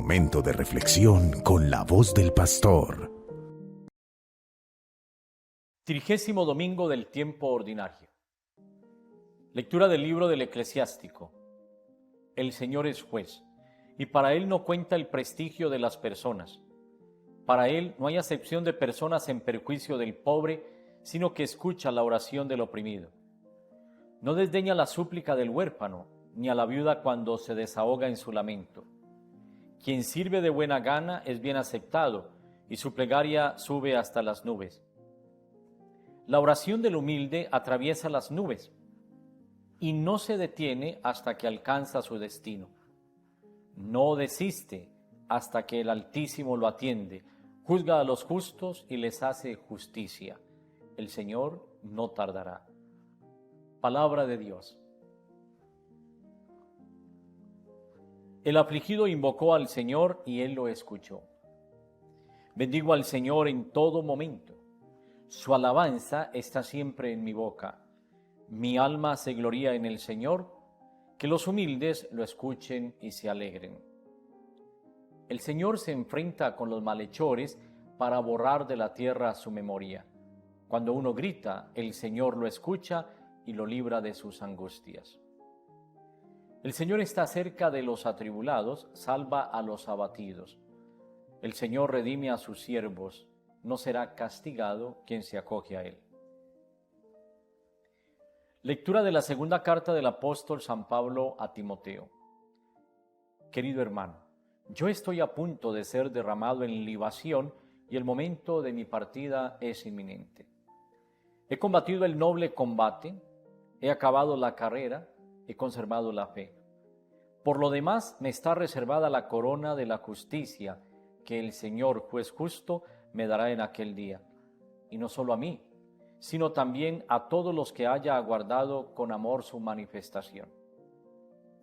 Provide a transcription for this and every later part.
momento de reflexión con la voz del pastor. 30º domingo del tiempo ordinario. Lectura del libro del Eclesiástico. El Señor es juez, y para Él no cuenta el prestigio de las personas. Para Él no hay acepción de personas en perjuicio del pobre, sino que escucha la oración del oprimido. No desdeña la súplica del huérfano, ni a la viuda cuando se desahoga en su lamento. Quien sirve de buena gana es bien aceptado, y su plegaria sube hasta las nubes. La oración del humilde atraviesa las nubes, y no se detiene hasta que alcanza su destino. No desiste hasta que el Altísimo lo atiende, juzga a los justos y les hace justicia. El Señor no tardará. Palabra de Dios. El afligido invocó al Señor y Él lo escuchó. Bendigo al Señor en todo momento. Su alabanza está siempre en mi boca. Mi alma se gloría en el Señor, que los humildes lo escuchen y se alegren. El Señor se enfrenta con los malhechores para borrar de la tierra su memoria. Cuando uno grita, el Señor lo escucha y lo libra de sus angustias. El Señor está cerca de los atribulados, salva a los abatidos. El Señor redime a sus siervos, no será castigado quien se acoge a Él. Lectura de la segunda carta del apóstol San Pablo a Timoteo. Querido hermano, yo estoy a punto de ser derramado en libación y el momento de mi partida es inminente. He combatido el noble combate, he acabado la carrera, he conservado la fe. Por lo demás, me está reservada la corona de la justicia que el Señor, juez justo, me dará en aquel día. Y no solo a mí, sino también a todos los que haya aguardado con amor su manifestación.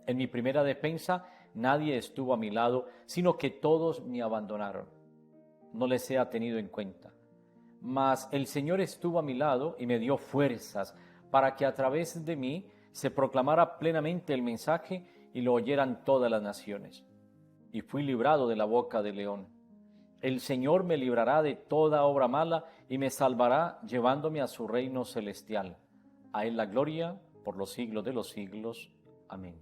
En mi primera defensa, nadie estuvo a mi lado, sino que todos me abandonaron. No les he tenido en cuenta. Mas el Señor estuvo a mi lado y me dio fuerzas para que a través de mí se proclamara plenamente el mensaje y lo oyeran todas las naciones. Y fui librado de la boca del león. El Señor me librará de toda obra mala y me salvará llevándome a su reino celestial. A Él la gloria por los siglos de los siglos. Amén.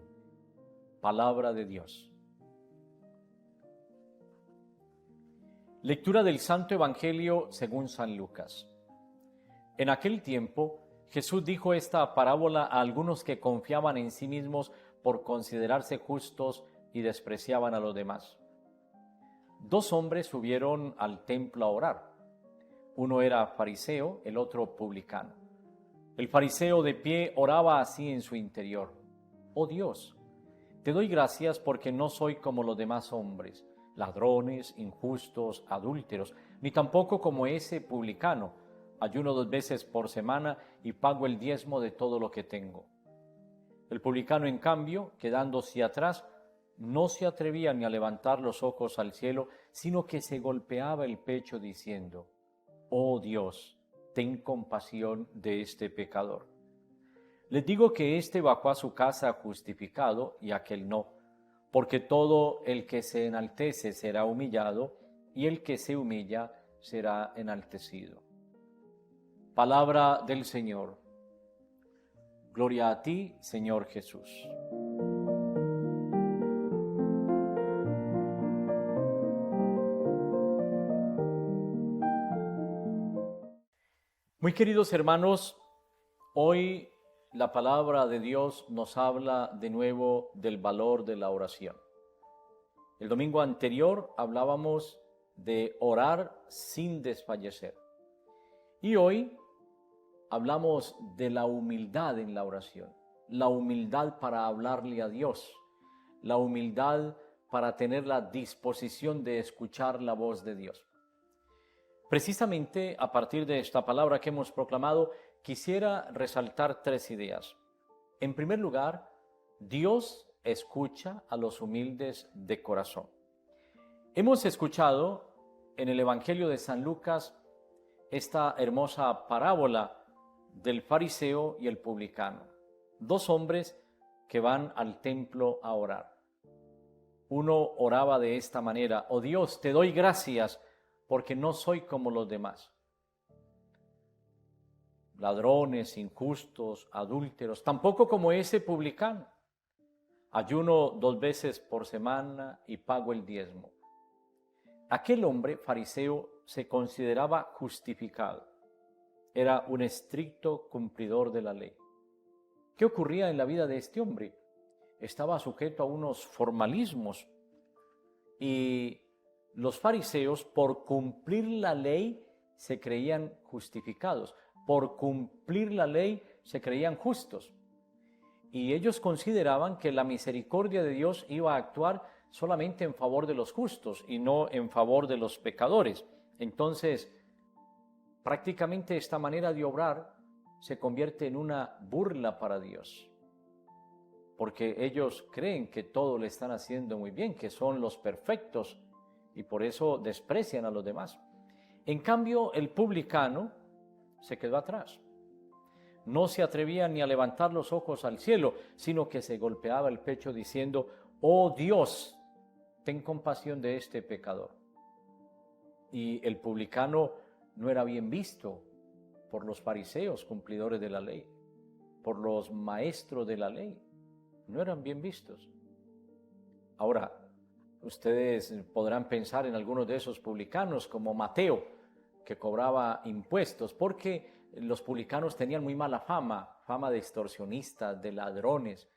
Palabra de Dios. Lectura del Santo Evangelio según San Lucas. En aquel tiempo, Jesús dijo esta parábola a algunos que confiaban en sí mismos por considerarse justos y despreciaban a los demás. 2 hombres subieron al templo a orar. Uno era fariseo, el otro publicano. El fariseo de pie oraba así en su interior: Oh Dios, te doy gracias porque no soy como los demás hombres, ladrones, injustos, adúlteros, ni tampoco como ese publicano. Ayuno 2 veces por semana y pago el diezmo de todo lo que tengo. El publicano, en cambio, quedándose atrás, no se atrevía ni a levantar los ojos al cielo, sino que se golpeaba el pecho diciendo: Oh Dios, ten compasión de este pecador. Les digo que éste bajó a su casa justificado y aquel no, porque todo el que se enaltece será humillado, y el que se humilla será enaltecido. Palabra del Señor. Gloria a ti, Señor Jesús. Muy queridos hermanos, hoy la palabra de Dios nos habla de nuevo del valor de la oración. El domingo anterior hablábamos de orar sin desfallecer. Y hoy hablamos de la humildad en la oración, la humildad para hablarle a Dios, la humildad para tener la disposición de escuchar la voz de Dios. Precisamente a partir de esta palabra que hemos proclamado, quisiera resaltar 3 ideas. En primer lugar, Dios escucha a los humildes de corazón. Hemos escuchado en el Evangelio de San Lucas esta hermosa parábola del fariseo y el publicano, 2 hombres que van al templo a orar. uno oraba de esta manera: oh Dios, te doy gracias porque no soy como los demás. Ladrones, injustos, adúlteros, tampoco como ese publicano. Ayuno 2 veces por semana y pago el diezmo. Aquel hombre fariseo se consideraba justificado. Era un estricto cumplidor de la ley. ¿Qué ocurría en la vida de este hombre? Estaba sujeto a unos formalismos y los fariseos, por cumplir la ley, se creían justificados. Por cumplir la ley se creían justos. Y ellos consideraban que la misericordia de Dios iba a actuar solamente en favor de los justos y no en favor de los pecadores. Entonces, prácticamente esta manera de obrar se convierte en una burla para Dios, porque ellos creen que todo le están haciendo muy bien, que son los perfectos, y por eso desprecian a los demás. En cambio, el publicano se quedó atrás. No se atrevía ni a levantar los ojos al cielo, sino que se golpeaba el pecho diciendo: oh Dios, ten compasión de este pecador. Y el publicano no era bien visto por los fariseos, cumplidores de la ley, por los maestros de la ley. No eran bien vistos. Ahora, ustedes podrán pensar en algunos de esos publicanos como Mateo, que cobraba impuestos, porque los publicanos tenían muy mala fama de extorsionistas, de ladrones.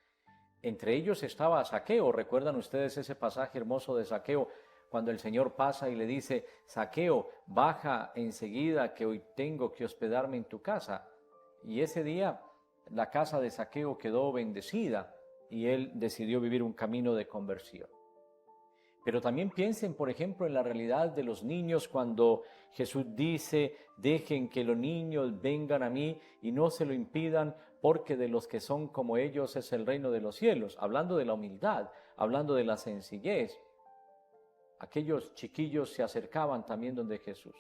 Entre ellos estaba Zaqueo. ¿Recuerdan ustedes ese pasaje hermoso de Zaqueo, cuando el Señor pasa y le dice: Zaqueo, baja enseguida, que hoy tengo que hospedarme en tu casa? Y ese día la casa de Zaqueo quedó bendecida y él decidió vivir un camino de conversión. Pero también piensen, por ejemplo, en la realidad de los niños, cuando Jesús dice: dejen que los niños vengan a mí y no se lo impidan, porque de los que son como ellos es el reino de los cielos. Hablando de la humildad, hablando de la sencillez. Aquellos chiquillos se acercaban también donde Jesús.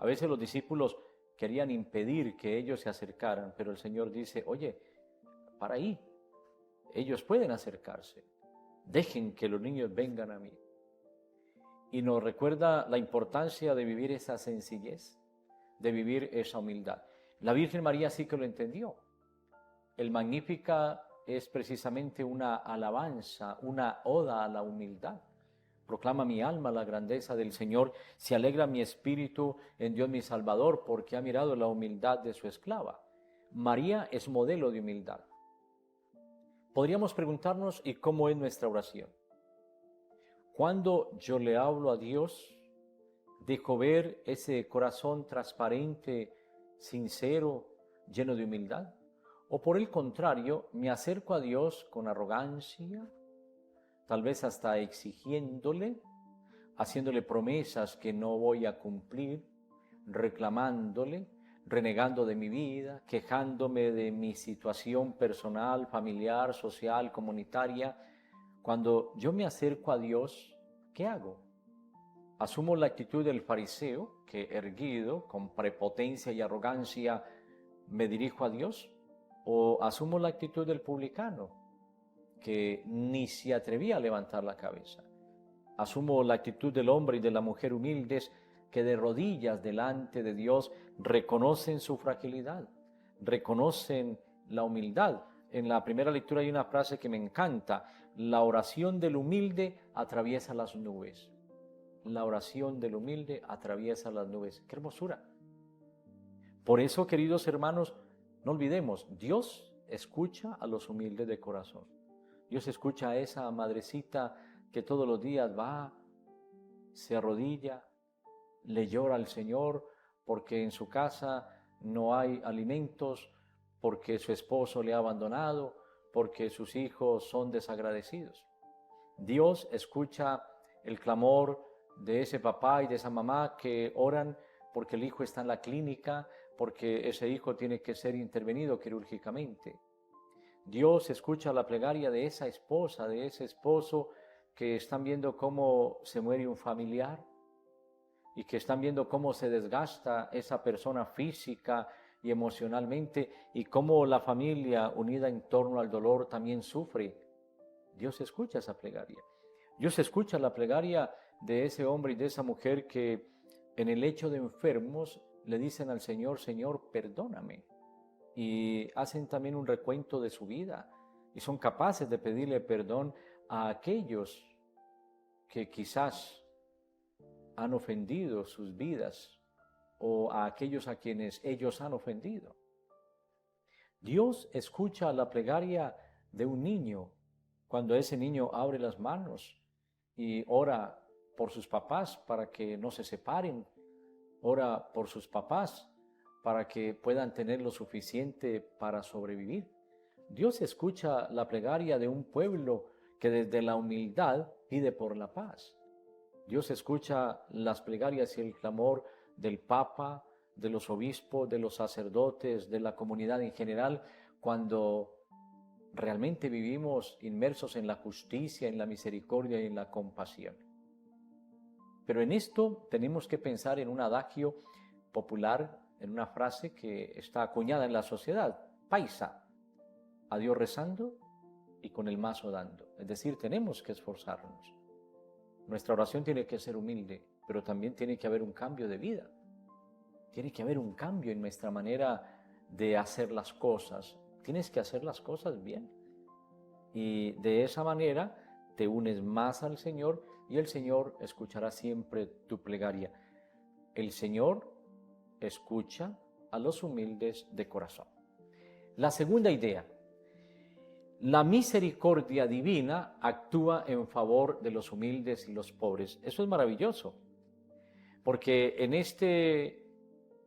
A veces los discípulos querían impedir que ellos se acercaran, pero el Señor dice: oye, para ahí, ellos pueden acercarse. Dejen que los niños vengan a mí. Y nos recuerda la importancia de vivir esa sencillez, de vivir esa humildad. La Virgen María sí que lo entendió. El Magníficat es precisamente una alabanza, una oda a la humildad. Proclama mi alma la grandeza del Señor, se alegra mi espíritu en Dios mi Salvador, porque ha mirado la humildad de su esclava. María es modelo de humildad. Podríamos preguntarnos: ¿y cómo es nuestra oración? Cuando yo le hablo a Dios, dejo ver ese corazón transparente, sincero, lleno de humildad. O por el contrario, me acerco a Dios con arrogancia, tal vez hasta exigiéndole, haciéndole promesas que no voy a cumplir, reclamándole, renegando de mi vida, quejándome de mi situación personal, familiar, social, comunitaria. Cuando yo me acerco a Dios, ¿qué hago? ¿Asumo la actitud del fariseo, que erguido, con prepotencia y arrogancia, me dirijo a Dios? ¿O asumo la actitud del publicano, que ni se atrevía a levantar la cabeza? ¿Asumo la actitud del hombre y de la mujer humildes, que de rodillas delante de Dios reconocen su fragilidad, reconocen la humildad? En la primera lectura hay una frase que me encanta: la oración del humilde atraviesa las nubes. La oración del humilde atraviesa las nubes. ¡Qué hermosura! Por eso, queridos hermanos, no olvidemos, Dios escucha a los humildes de corazón. Dios escucha a esa madrecita que todos los días va, se arrodilla, le llora al Señor porque en su casa no hay alimentos, porque su esposo le ha abandonado, porque sus hijos son desagradecidos. Dios escucha el clamor de ese papá y de esa mamá que oran porque el hijo está en la clínica, porque ese hijo tiene que ser intervenido quirúrgicamente. Dios escucha la plegaria de esa esposa, de ese esposo, que están viendo cómo se muere un familiar y que están viendo cómo se desgasta esa persona física y emocionalmente, y cómo la familia unida en torno al dolor también sufre. Dios escucha esa plegaria. Dios escucha la plegaria de ese hombre y de esa mujer que en el lecho de enfermos le dicen al Señor, Señor, perdóname. Y hacen también un recuento de su vida y son capaces de pedirle perdón a aquellos que quizás han ofendido sus vidas o a aquellos a quienes ellos han ofendido. Dios escucha la plegaria de un niño cuando ese niño abre las manos y ora por sus papás para que no se separen, ora por sus papás para que puedan tener lo suficiente para sobrevivir. Dios escucha la plegaria de un pueblo que desde la humildad pide por la paz. Dios escucha las plegarias y el clamor del Papa, de los obispos, de los sacerdotes, de la comunidad en general, cuando realmente vivimos inmersos en la justicia, en la misericordia y en la compasión. Pero en esto tenemos que pensar en un adagio popular, en una frase que está acuñada en la sociedad: paisa, a Dios rezando y con el mazo dando. Es decir, tenemos que esforzarnos. Nuestra oración tiene que ser humilde, pero también tiene que haber un cambio de vida. Tiene que haber un cambio en nuestra manera de hacer las cosas. Tienes que hacer las cosas bien. Y de esa manera te unes más al Señor y el Señor escuchará siempre tu plegaria. El Señor escucha a los humildes de corazón. La segunda idea: la misericordia divina actúa en favor de los humildes y los pobres. Eso es maravilloso, porque en este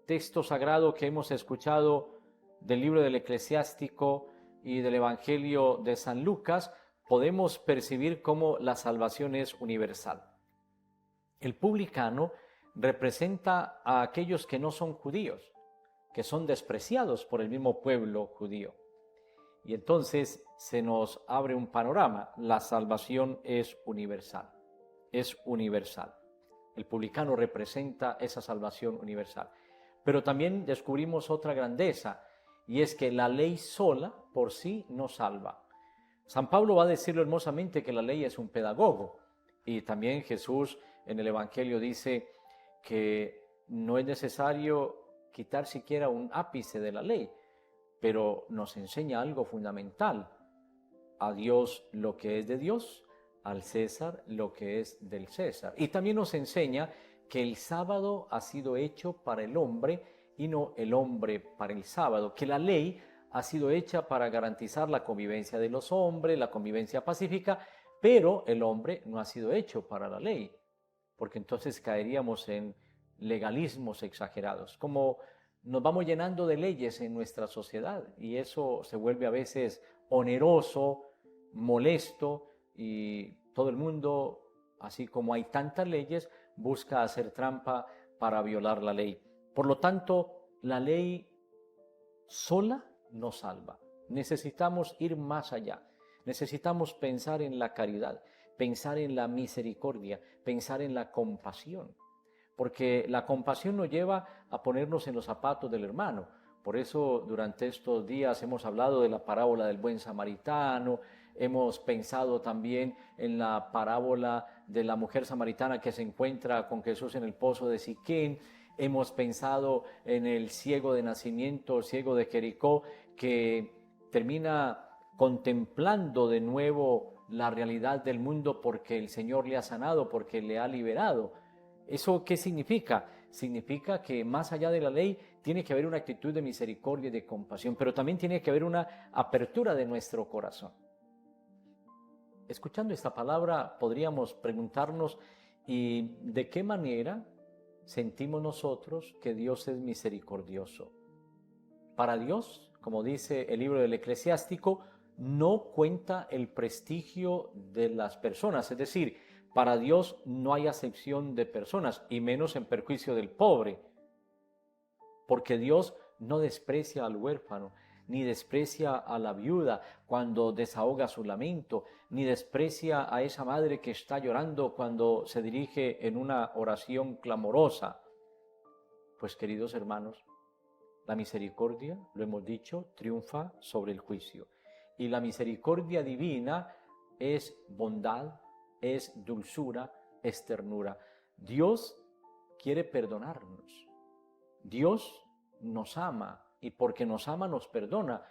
texto sagrado que hemos escuchado del libro del Eclesiástico y del Evangelio de San Lucas, podemos percibir cómo la salvación es universal. El publicano representa a aquellos que no son judíos, que son despreciados por el mismo pueblo judío. Y entonces se nos abre un panorama. La salvación es universal. Es universal. El publicano representa esa salvación universal. Pero también descubrimos otra grandeza, y es que la ley sola por sí no salva. San Pablo va a decirlo hermosamente que la ley es un pedagogo. Y también Jesús en el Evangelio dice que no es necesario quitar siquiera un ápice de la ley, pero nos enseña algo fundamental: a Dios lo que es de Dios, al César lo que es del César. Y también nos enseña que el sábado ha sido hecho para el hombre y no el hombre para el sábado, que la ley ha sido hecha para garantizar la convivencia de los hombres, la convivencia pacífica, pero el hombre no ha sido hecho para la ley, porque entonces caeríamos en legalismos exagerados, como nos vamos llenando de leyes en nuestra sociedad y eso se vuelve a veces oneroso, molesto, y todo el mundo, así como hay tantas leyes, busca hacer trampa para violar la ley. Por lo tanto, la ley sola no salva. Necesitamos ir más allá. Necesitamos pensar en la caridad, pensar en la misericordia, pensar en la compasión. Porque la compasión nos lleva a ponernos en los zapatos del hermano. Por eso durante estos días hemos hablado de la parábola del buen samaritano, hemos pensado también en la parábola de la mujer samaritana que se encuentra con Jesús en el pozo de Siquén, hemos pensado en el ciego de nacimiento, el ciego de Jericó, que termina contemplando de nuevo la realidad del mundo porque el Señor le ha sanado, porque le ha liberado. ¿Eso qué significa? Significa que más allá de la ley tiene que haber una actitud de misericordia y de compasión, pero también tiene que haber una apertura de nuestro corazón. Escuchando esta palabra podríamos preguntarnos: ¿y de qué manera sentimos nosotros que Dios es misericordioso? Para Dios, como dice el libro del Eclesiástico, no cuenta el prestigio de las personas, es decir, para Dios no hay acepción de personas, y menos en perjuicio del pobre, porque Dios no desprecia al huérfano, ni desprecia a la viuda cuando desahoga su lamento, ni desprecia a esa madre que está llorando cuando se dirige en una oración clamorosa. Pues, queridos hermanos, la misericordia, lo hemos dicho, triunfa sobre el juicio. Y la misericordia divina es bondad, es dulzura, es ternura. Dios quiere perdonarnos. Dios nos ama y porque nos ama nos perdona.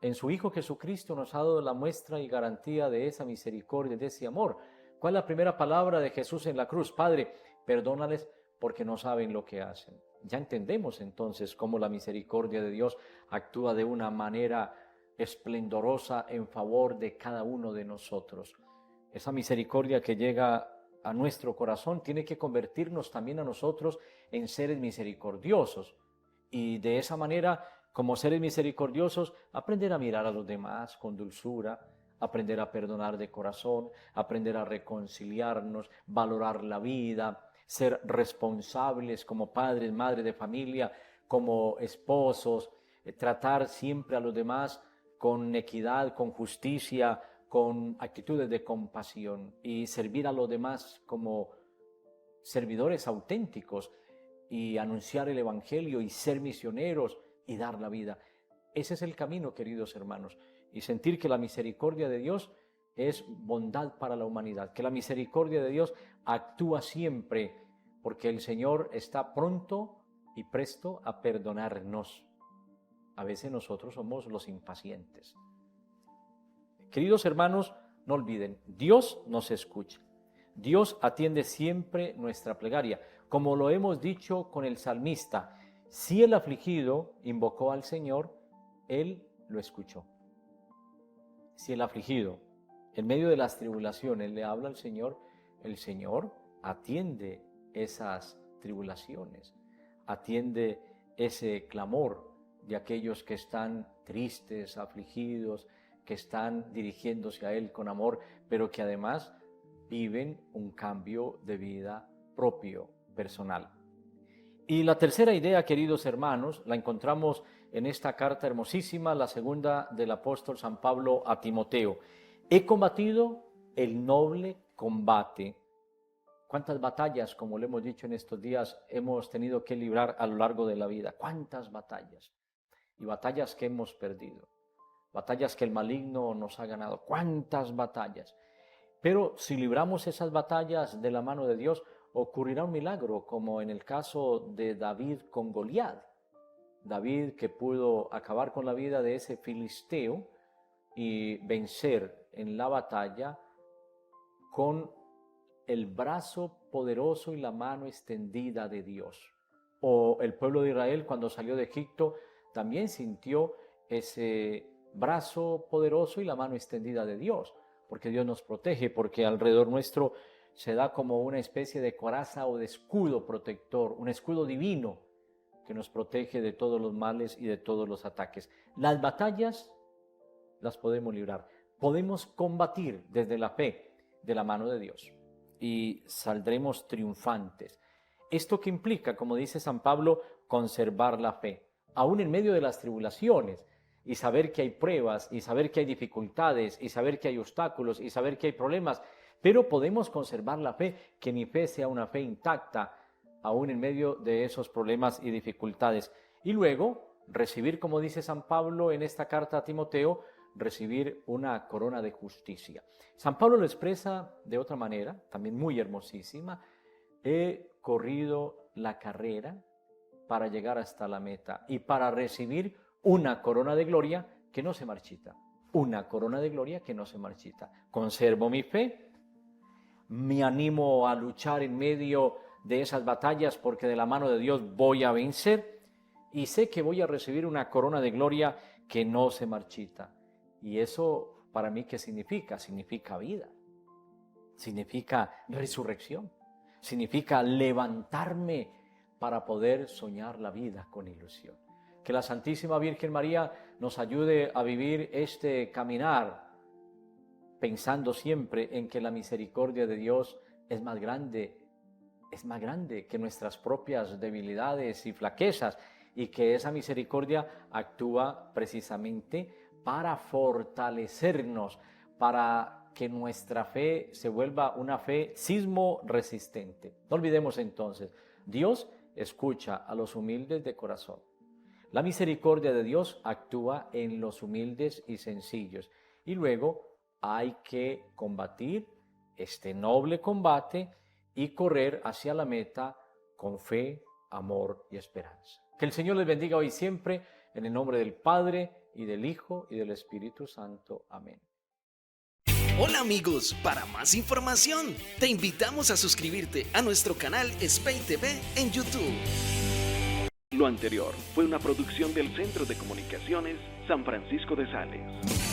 En su Hijo Jesucristo nos ha dado la muestra y garantía de esa misericordia, de ese amor. ¿Cuál es la primera palabra de Jesús en la cruz? Padre, perdónales porque no saben lo que hacen. Ya entendemos entonces cómo la misericordia de Dios actúa de una manera esplendorosa en favor de cada uno de nosotros. Esa misericordia que llega a nuestro corazón tiene que convertirnos también a nosotros en seres misericordiosos. Y de esa manera, como seres misericordiosos, aprender a mirar a los demás con dulzura, aprender a perdonar de corazón, aprender a reconciliarnos, valorar la vida, ser responsables como padres, madres de familia, como esposos, tratar siempre a los demás con equidad, con justicia, con actitudes de compasión y servir a los demás como servidores auténticos y anunciar el Evangelio y ser misioneros y dar la vida. Ese es el camino, queridos hermanos, y sentir que la misericordia de Dios es bondad para la humanidad, que la misericordia de Dios actúa siempre porque el Señor está pronto y presto a perdonarnos. A veces nosotros somos los impacientes. Queridos hermanos, no olviden, Dios nos escucha. Dios atiende siempre nuestra plegaria. Como lo hemos dicho con el salmista, si el afligido invocó al Señor, Él lo escuchó. Si el afligido, en medio de las tribulaciones, le habla al Señor, el Señor atiende esas tribulaciones, atiende ese clamor de aquellos que están tristes, afligidos, que están dirigiéndose a Él con amor, pero que además viven un cambio de vida propio, personal. Y la tercera idea, queridos hermanos, la encontramos en esta carta hermosísima, la segunda del apóstol San Pablo a Timoteo. He combatido el noble combate. ¿Cuántas batallas, como lo hemos dicho en estos días, hemos tenido que librar a lo largo de la vida? ¿Cuántas batallas? Y batallas que hemos perdido. Batallas que el maligno nos ha ganado. ¿Cuántas batallas? Pero si libramos esas batallas de la mano de Dios, ocurrirá un milagro, como en el caso de David con Goliat. David, que pudo acabar con la vida de ese filisteo y vencer en la batalla con el brazo poderoso y la mano extendida de Dios. O el pueblo de Israel, cuando salió de Egipto, también sintió ese brazo poderoso y la mano extendida de Dios, porque Dios nos protege, porque alrededor nuestro se da como una especie de coraza o de escudo protector, un escudo divino que nos protege de todos los males y de todos los ataques. Las batallas las podemos librar, podemos combatir desde la fe de la mano de Dios y saldremos triunfantes. ¿Esto qué implica? Como dice San Pablo, conservar la fe, aún en medio de las tribulaciones, y saber que hay pruebas, y saber que hay dificultades, y saber que hay obstáculos, y saber que hay problemas, pero podemos conservar la fe, que mi fe sea una fe intacta, aún en medio de esos problemas y dificultades. Y luego, recibir, como dice San Pablo en esta carta a Timoteo, recibir una corona de justicia. San Pablo lo expresa de otra manera, también muy hermosísima. He corrido la carrera para llegar hasta la meta y para recibir una corona de gloria que no se marchita. Una corona de gloria que no se marchita. Conservo mi fe, me animo a luchar en medio de esas batallas porque de la mano de Dios voy a vencer y sé que voy a recibir una corona de gloria que no se marchita. Y eso para mí, ¿qué significa? Significa vida, significa resurrección, significa levantarme para poder soñar la vida con ilusión. Que la Santísima Virgen María nos ayude a vivir este caminar pensando siempre en que la misericordia de Dios es más grande que nuestras propias debilidades y flaquezas, y que esa misericordia actúa precisamente para fortalecernos, para que nuestra fe se vuelva una fe sismo resistente. No olvidemos entonces, Dios escucha a los humildes de corazón. La misericordia de Dios actúa en los humildes y sencillos. Y luego hay que combatir este noble combate y correr hacia la meta con fe, amor y esperanza. Que el Señor les bendiga hoy y siempre, en el nombre del Padre, y del Hijo, y del Espíritu Santo. Amén. Hola amigos, para más información, te invitamos a suscribirte a nuestro canal Spey TV en YouTube. Lo anterior fue una producción del Centro de Comunicaciones San Francisco de Sales.